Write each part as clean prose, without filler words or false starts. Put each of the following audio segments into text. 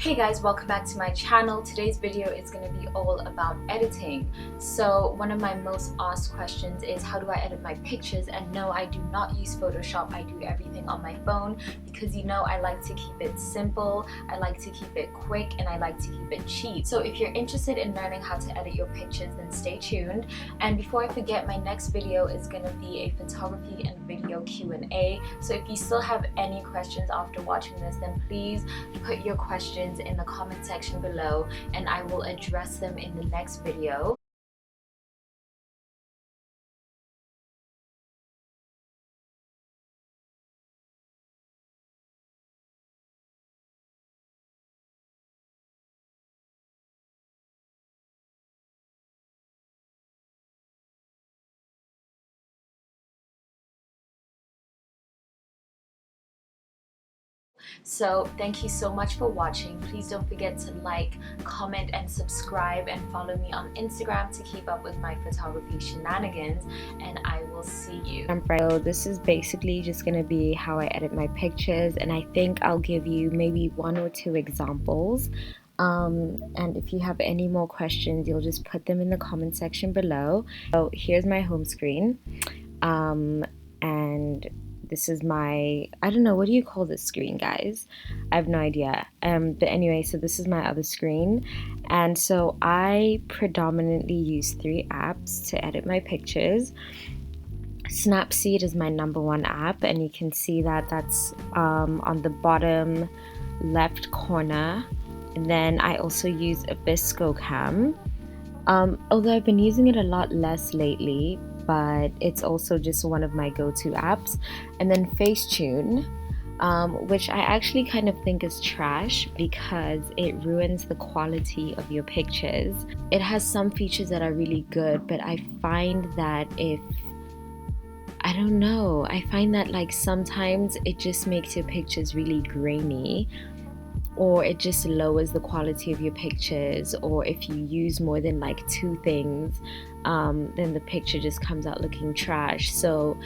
Hey guys, welcome back to my channel. Today's video is going to be all about editing. So one of my most asked questions is how do I edit my pictures? And no, I do not use Photoshop. I do everything on my phone because I like to keep it simple, I like to keep it quick, and I like to keep it cheap. So if you're interested in learning how to edit your pictures, then stay tuned. And before I forget, my next video is going to be a photography and video Q&A. So if you still have any questions after watching this, then please put your questions in the comment section below and I will address them in the next video. So thank you so much for watching. Please don't forget to like, comment, and subscribe, and follow me on Instagram to keep up with my photography shenanigans, and I will see you. So this is basically just going to be how I edit my pictures, and I think I'll give you maybe 1 or 2 examples. And if you have any more questions, you'll just put them in the comment section below. So here's my home screen. And this is my, I don't know, what do you call this screen, guys? I have no idea. But anyway, so this is my other screen. And so I predominantly use 3 apps to edit my pictures. Snapseed is my #1 app, and you can see that that's on the bottom left corner. And then I also use AbiscoCam. Although I've been using it a lot less lately, but it's also just one of my go-to apps. And then Facetune, which I actually kind of think is trash because it ruins the quality of your pictures. It has some features that are really good, but I find that I don't know, I find that like sometimes it just makes your pictures really grainy, or it just lowers the quality of your pictures, or if you use more than like 2 things, then the picture just comes out looking trash. So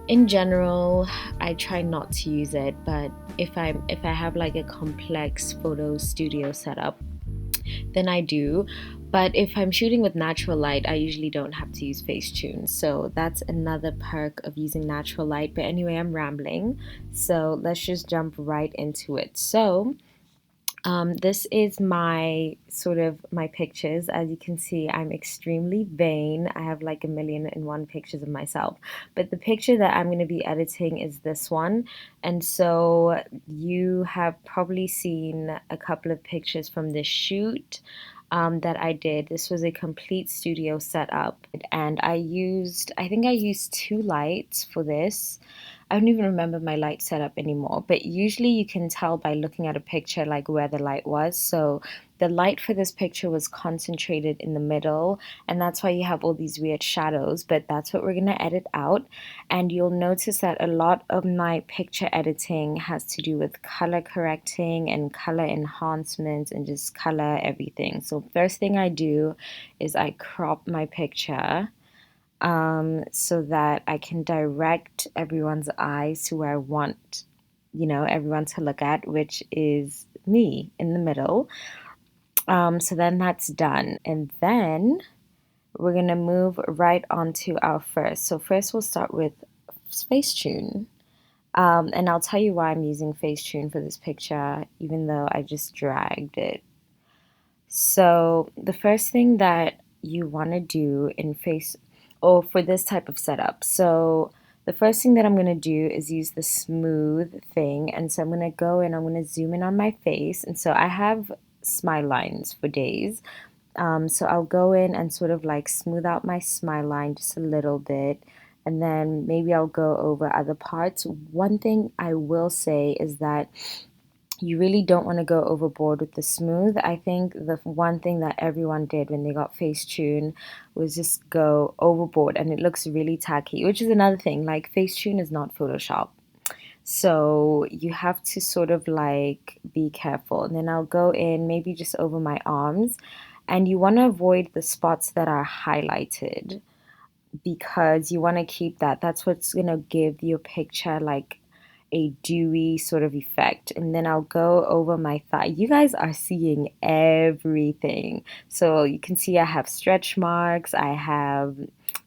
in general, I try not to use it, but if I have like a complex photo studio setup, then I do. But if I'm shooting with natural light, I usually don't have to use Facetune. So that's another perk of using natural light. But anyway, I'm rambling, so let's just jump right into it. So this is my my pictures. As you can see, I'm extremely vain. I have like 1,000,001 pictures of myself. But the picture that I'm going to be editing is this one. And so you have probably seen a couple of pictures from this shoot that I did. This was a complete studio setup. And I think I used 2 lights for this. I don't even remember my light setup anymore, but usually you can tell by looking at a picture like where the light was. So the light for this picture was concentrated in the middle, and that's why you have all these weird shadows, but that's what we're going to edit out. And you'll notice that a lot of my picture editing has to do with color correcting and color enhancement and just color everything. So first thing I do is I crop my picture, so that I can direct everyone's eyes to where I want, everyone to look at, which is me in the middle. So then that's done. And then we're going to move right on to our first. So first we'll start with Facetune. And I'll tell you why I'm using Facetune for this picture, even though I just dragged it. So the first thing that you want to do for this type of setup. So the first thing that I'm going to do is use the smooth thing. And so I'm going to go and I'm going to zoom in on my face. And so I have smile lines for days. So I'll go in and sort of like smooth out my smile line just a little bit. And then maybe I'll go over other parts. One thing I will say is that you really don't want to go overboard with the smooth. I think the one thing that everyone did when they got Facetune was just go overboard, and it looks really tacky, which is another thing. Like, Facetune is not Photoshop. So you have to sort of like be careful. And then I'll go in maybe just over my arms, and you want to avoid the spots that are highlighted because you want to keep that. That's what's going to give your picture like a dewy sort of effect, and then I'll go over my thigh. You guys are seeing everything. So you can see I have stretch marks, I have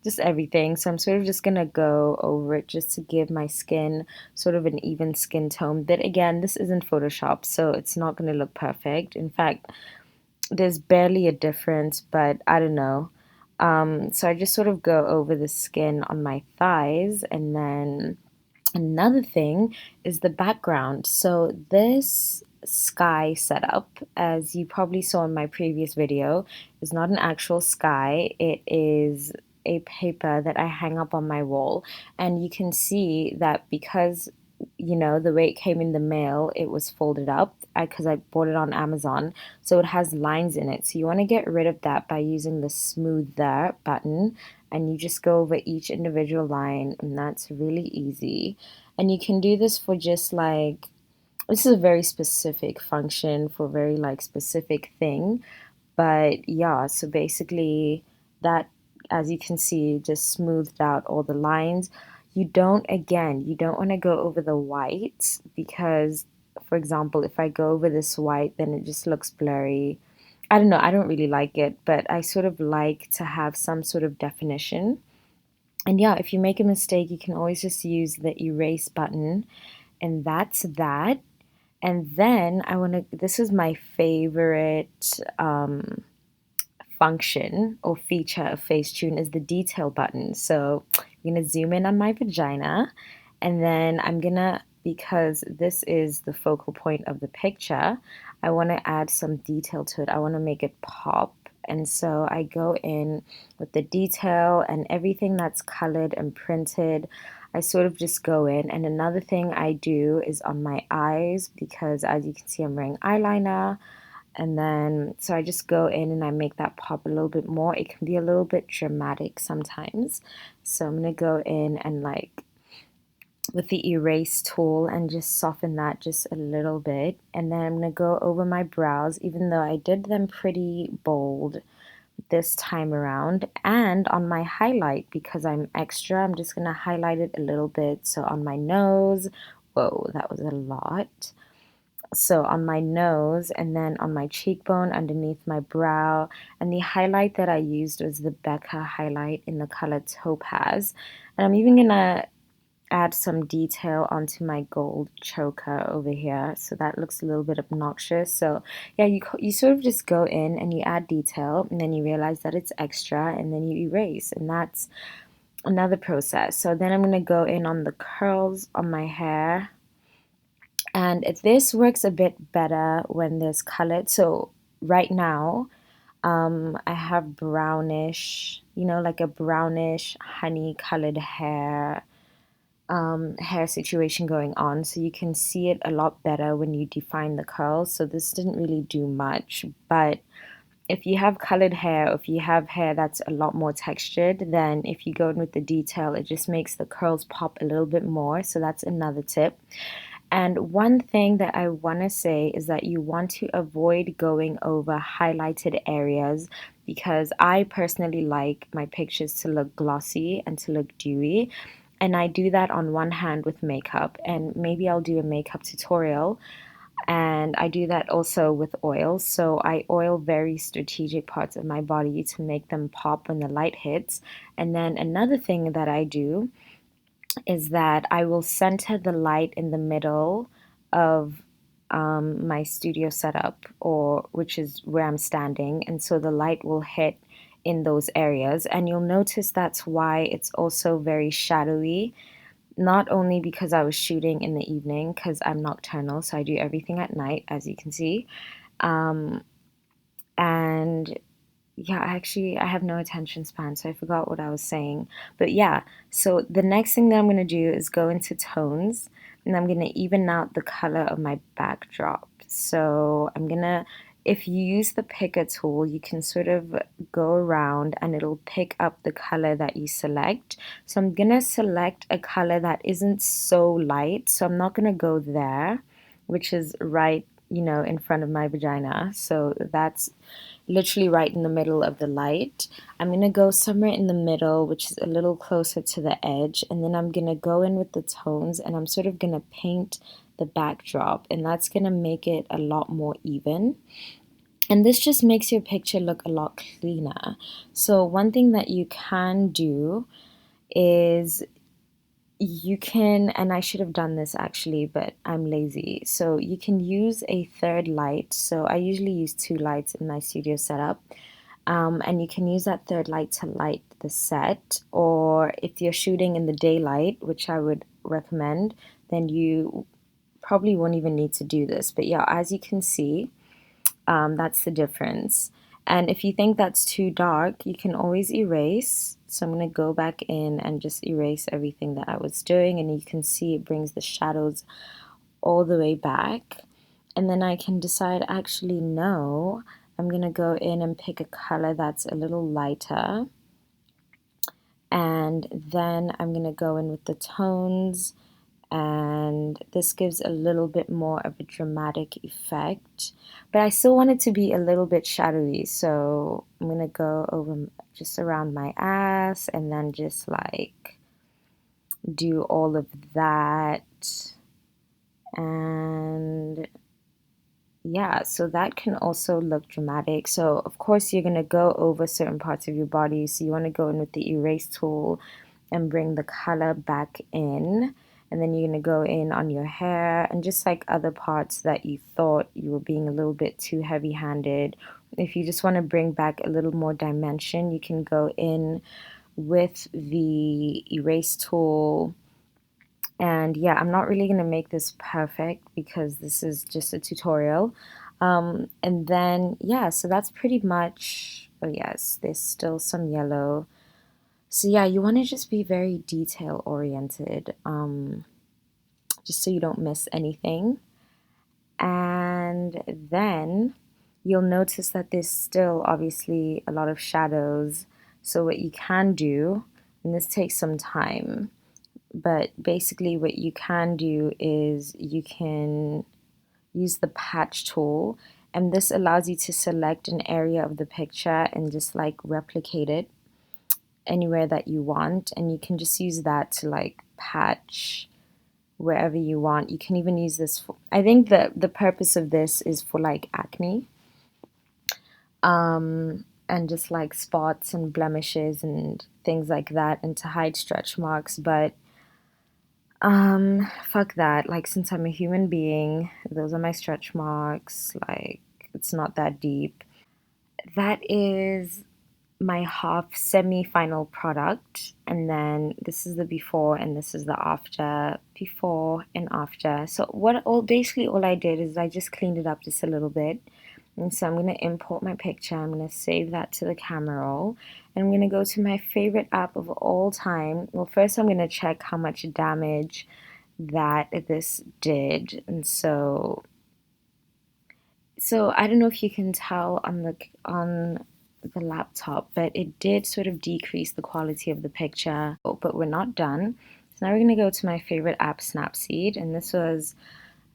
just everything. So I'm sort of just gonna go over it just to give my skin sort of an even skin tone. But again, this isn't Photoshop, so it's not gonna look perfect. In fact, there's barely a difference, but I don't know. So I just sort of go over the skin on my thighs, and then another thing is the background. So this sky setup, as you probably saw in my previous video, is not an actual sky. It is a paper that I hang up on my wall. And you can see that because, the way it came in the mail, it was folded up because I bought it on Amazon. So it has lines in it. So you want to get rid of that by using the smooth there button, and you just go over each individual line, and that's really easy. And you can do this for just like, this is a very specific function for a very like specific thing. But yeah, so basically that, as you can see, just smoothed out all the lines. You don't want to go over the white because, for example, if I go over this white, then it just looks blurry. I don't know, I don't really like it, but I sort of like to have some sort of definition. And yeah, if you make a mistake, you can always just use the erase button, and that's that. And then this is my favorite function or feature of Facetune is the detail button. So I'm gonna zoom in on my vagina, and then because this is the focal point of the picture, I want to add some detail to it. I want to make it pop. And so I go in with the detail and everything that's colored and printed. I sort of just go in. And another thing I do is on my eyes, because as you can see, I'm wearing eyeliner. And then, so I just go in and I make that pop a little bit more. It can be a little bit dramatic sometimes. So I'm going to go in and like with the erase tool and just soften that just a little bit. And then I'm going to go over my brows, even though I did them pretty bold this time around. And on my highlight, because I'm extra, I'm just going to highlight it a little bit. So on my nose, whoa, that was a lot. So on my nose, and then on my cheekbone underneath my brow. And the highlight that I used was the Becca highlight in the color Topaz. And I'm even gonna add some detail onto my gold choker over here, so that looks a little bit obnoxious. So yeah, you sort of just go in and you add detail, and then you realize that it's extra, and then you erase, and that's another process. So then I'm gonna go in on the curls on my hair. And this works a bit better when there's colored. So right now, I have brownish, like a brownish honey colored hair situation going on. So you can see it a lot better when you define the curls. So this didn't really do much, but if you have colored hair, or if you have hair that's a lot more textured, then if you go in with the detail, it just makes the curls pop a little bit more. So that's another tip. And one thing that I want to say is that you want to avoid going over highlighted areas, because I personally like my pictures to look glossy and to look dewy. And I do that on one hand with makeup, and maybe I'll do a makeup tutorial. And I do that also with oils. So I oil very strategic parts of my body to make them pop when the light hits. And then another thing that I do is that I will center the light in the middle of my studio setup, or which is where I'm standing, and so the light will hit in those areas. And you'll notice that's why it's also very shadowy, not only because I was shooting in the evening, because I'm nocturnal, so I do everything at night, as you can see. Um, and yeah, actually, I have no attention span, so I forgot what I was saying. But yeah, so the next thing that I'm going to do is go into tones, and I'm going to even out the color of my backdrop. So if you use the picker tool, you can sort of go around and it'll pick up the color that you select. So I'm going to select a color that isn't so light, so I'm not going to go there, which is right, in front of my vagina. So that's literally right in the middle of the light. I'm going to go somewhere in the middle, which is a little closer to the edge, and then I'm going to go in with the tones, and I'm sort of going to paint the backdrop, and that's going to make it a lot more even. And this just makes your picture look a lot cleaner. So one thing that you can do is you can, and I should have done this actually, but I'm lazy. So you can use a third light. So I usually use two lights in my studio setup. And you can use that third light to light the set. Or if you're shooting in the daylight, which I would recommend, then you probably won't even need to do this. But yeah, as you can see, that's the difference. And if you think that's too dark, you can always erase. So I'm going to go back in and just erase everything that I was doing, and you can see it brings the shadows all the way back. And then I can decide, actually, no, I'm going to go in and pick a color that's a little lighter. And then I'm going to go in with the tones, and this gives a little bit more of a dramatic effect, but I still want it to be a little bit shadowy. So I'm gonna go over just around my ass and then just like do all of that. And yeah, so that can also look dramatic. So of course you're gonna go over certain parts of your body, so you want to go in with the erase tool and bring the color back in. And then you're going to go in on your hair and just like other parts that you thought you were being a little bit too heavy-handed. If you just want to bring back a little more dimension, you can go in with the erase tool. And yeah, I'm not really going to make this perfect because this is just a tutorial. And then, yeah, so that's pretty much, oh yes, there's still some yellow. So yeah, you want to just be very detail oriented, just so you don't miss anything. And then you'll notice that there's still obviously a lot of shadows. So what you can do, and this takes some time, but basically what you can do is you can use the patch tool, and this allows you to select an area of the picture and just like replicate it anywhere that you want, and you can just use that to like patch wherever you want. You can even use this for, I think the purpose of this is for like acne, and just like spots and blemishes and things like that, and to hide stretch marks. But fuck that. Like, since I'm a human being, those are my stretch marks. Like, it's not that deep. That is my half semi-final product, and then this is the before and this is the after. Before and after. So basically all I did is I just cleaned it up just a little bit. And so I'm going to import my picture. I'm going to save that to the camera roll, and I'm going to go to my favorite app of all time. Well, first I'm going to check how much damage that this did. And so I don't know if you can tell on the laptop, but it did sort of decrease the quality of the picture. But we're not done. So now we're going to go to my favorite app, Snapseed, and this was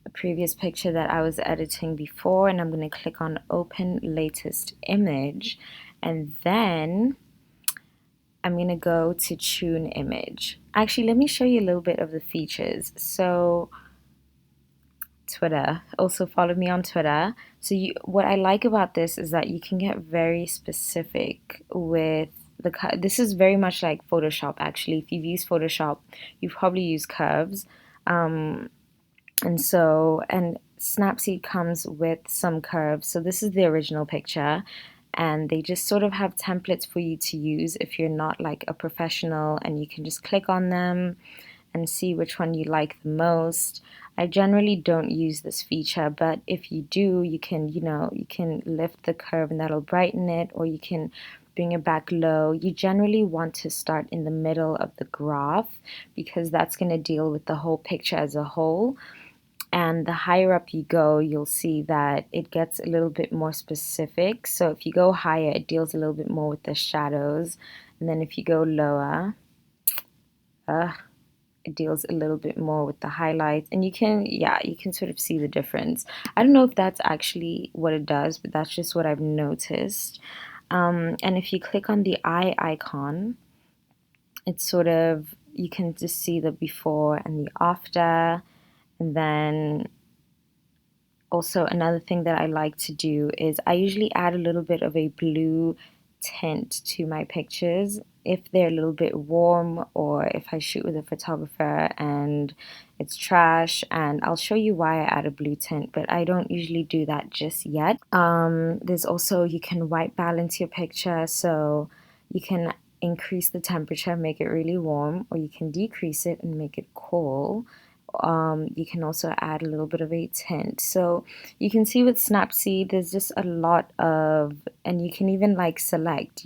a previous picture that I was editing before, and I'm going to click on Open Latest Image, and then I'm going to go to Tune Image. Actually, let me show you a little bit of the features. So Twitter. Also follow me on Twitter. So what I like about this is that you can get very specific with this is very much like Photoshop actually. If you've used Photoshop, you've probably used curves. And Snapseed comes with some curves. So this is the original picture, and they just sort of have templates for you to use if you're not like a professional, and you can just click on them and see which one you like the most. I generally don't use this feature, but if you do, you can, you can lift the curve and that'll brighten it, or you can bring it back low. You generally want to start in the middle of the graph because that's going to deal with the whole picture as a whole. And the higher up you go, you'll see that it gets a little bit more specific. So if you go higher, it deals a little bit more with the shadows. And then if you go lower, it deals a little bit more with the highlights, and you can sort of see the difference. I don't know if that's actually what it does, but that's just what I've noticed. And if you click on the eye icon, it's sort of, you can just see the before and the after. And then also another thing that I like to do is I usually add a little bit of a blue tint to my pictures if they're a little bit warm, or if I shoot with a photographer and it's trash. And I'll show you why I add a blue tint, but I don't usually do that just yet. There's also, you can white balance your picture, so you can increase the temperature, make it really warm, or you can decrease it and make it cool. You can also add a little bit of a tint. So you can see with Snapseed, there's just a lot of, and you can even like select,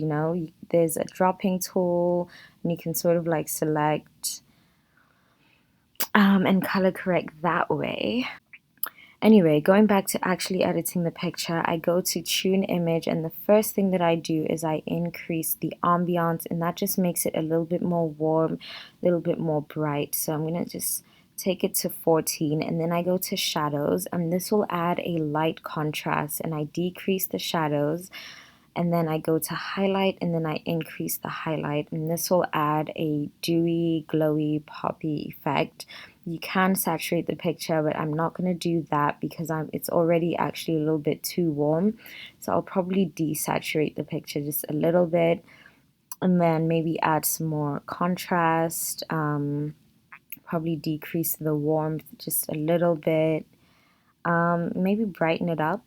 there's a dropping tool, and you can sort of like select and color correct that way. Anyway, going back to actually editing the picture, I go to tune image, and the first thing that I do is I increase the ambiance, and that just makes it a little bit more warm, a little bit more bright. So I'm going to just take it to 14, and then I go to shadows, and this will add a light contrast, and I decrease the shadows, and then I go to highlight, and then I increase the highlight, and this will add a dewy, glowy, poppy effect. You can saturate the picture, but I'm not going to do that because it's already actually a little bit too warm. So I'll probably desaturate the picture just a little bit, and then maybe add some more contrast, probably decrease the warmth just a little bit, maybe brighten it up,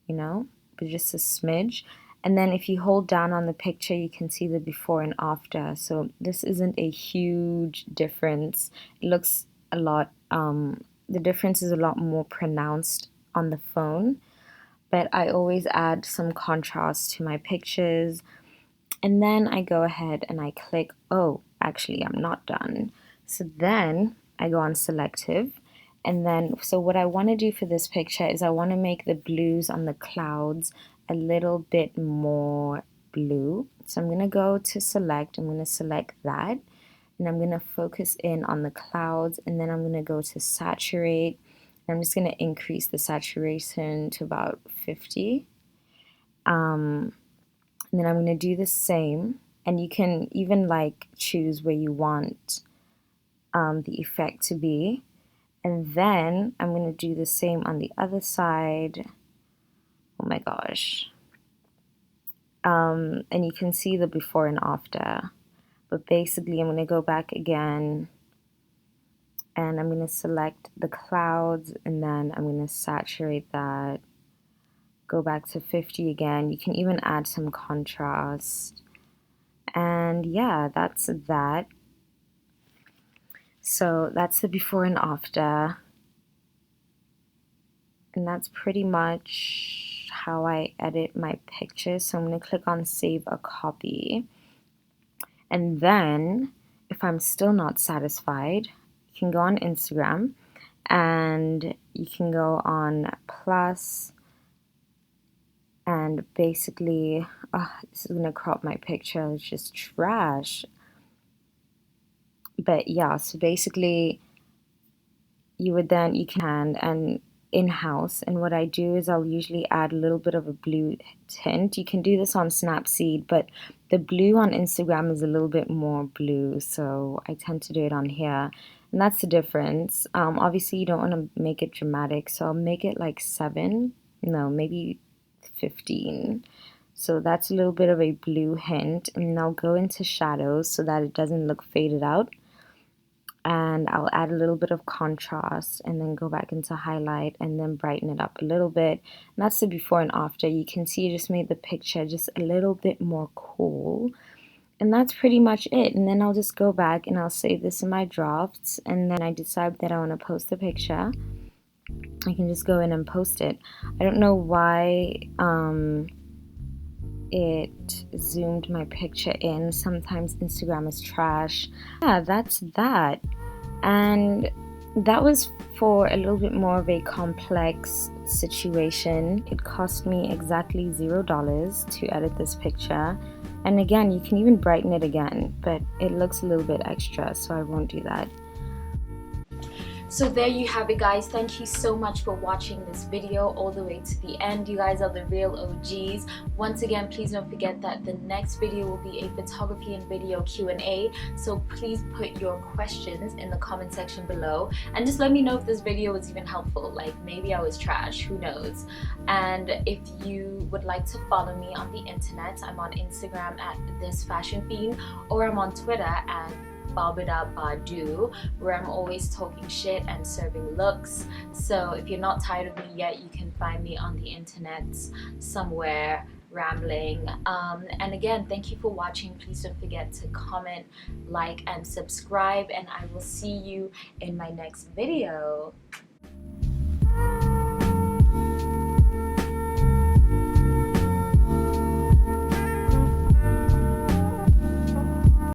but just a smidge. And then if you hold down on the picture, you can see the before and after. So this isn't a huge difference. It looks a lot, the difference is a lot more pronounced on the phone, but I always add some contrast to my pictures. And then I go ahead and I click, oh, actually I'm not done. So then I go on Selective, and then, so what I want to do for this picture is I want to make the blues on the clouds a little bit more blue. So I'm going to go to select, I'm going to select that, and I'm going to focus in on the clouds, and then I'm going to go to saturate. I'm just going to increase the saturation to about 50. And then I'm going to do the same, and you can even like choose where you want the effect to be. And then I'm going to do the same on the other side. Oh my gosh. And you can see the before and after. But basically I'm going to go back again, and I'm going to select the clouds, and then I'm going to saturate that. Go back to 50 again. You can even add some contrast. And yeah, that's that. So that's the before and after. And that's pretty much how I edit my pictures. So I'm going to click on save a copy. And then if I'm still not satisfied, you can go on Instagram, and you can go on plus, and basically, this is going to crop my picture. It's just trash. But yeah, so basically you can and in-house, and what I do is I'll usually add a little bit of a blue tint. You can do this on Snapseed, but the blue on Instagram is a little bit more blue, so I tend to do it on here, and that's the difference. Obviously you don't want to make it dramatic, so I'll make it like 7, no, maybe 15. So that's a little bit of a blue hint, and I'll go into shadows so that it doesn't look faded out. And I'll add a little bit of contrast, and then go back into highlight, and then brighten it up a little bit. And that's the before and after. You can see I just made the picture just a little bit more cool. And that's pretty much it. And then I'll just go back and I'll save this in my drafts, and then I decide that I want to post the picture. I can just go in and post it. I don't know why it zoomed my picture in. Sometimes Instagram is trash. Yeah, that's that. And that was for a little bit more of a complex situation. It cost me exactly $0 to edit this picture. And again, you can even brighten it again, but it looks a little bit extra, so I won't do that. So there you have it, guys. Thank you so much for watching this video all the way to the end. You guys are the real OGs. Once again, please don't forget that the next video will be a photography and video Q&A. So please put your questions in the comment section below and just let me know if this video was even helpful. Like, maybe I was trash, who knows. And if you would like to follow me on the internet, I'm on Instagram at thisfashionfiend, or I'm on Twitter at Babida Badu, where I'm always talking shit and serving looks. So if you're not tired of me yet, you can find me on the internet somewhere rambling. And again, thank you for watching. Please don't forget to comment, like, and subscribe, and I will see you in my next video.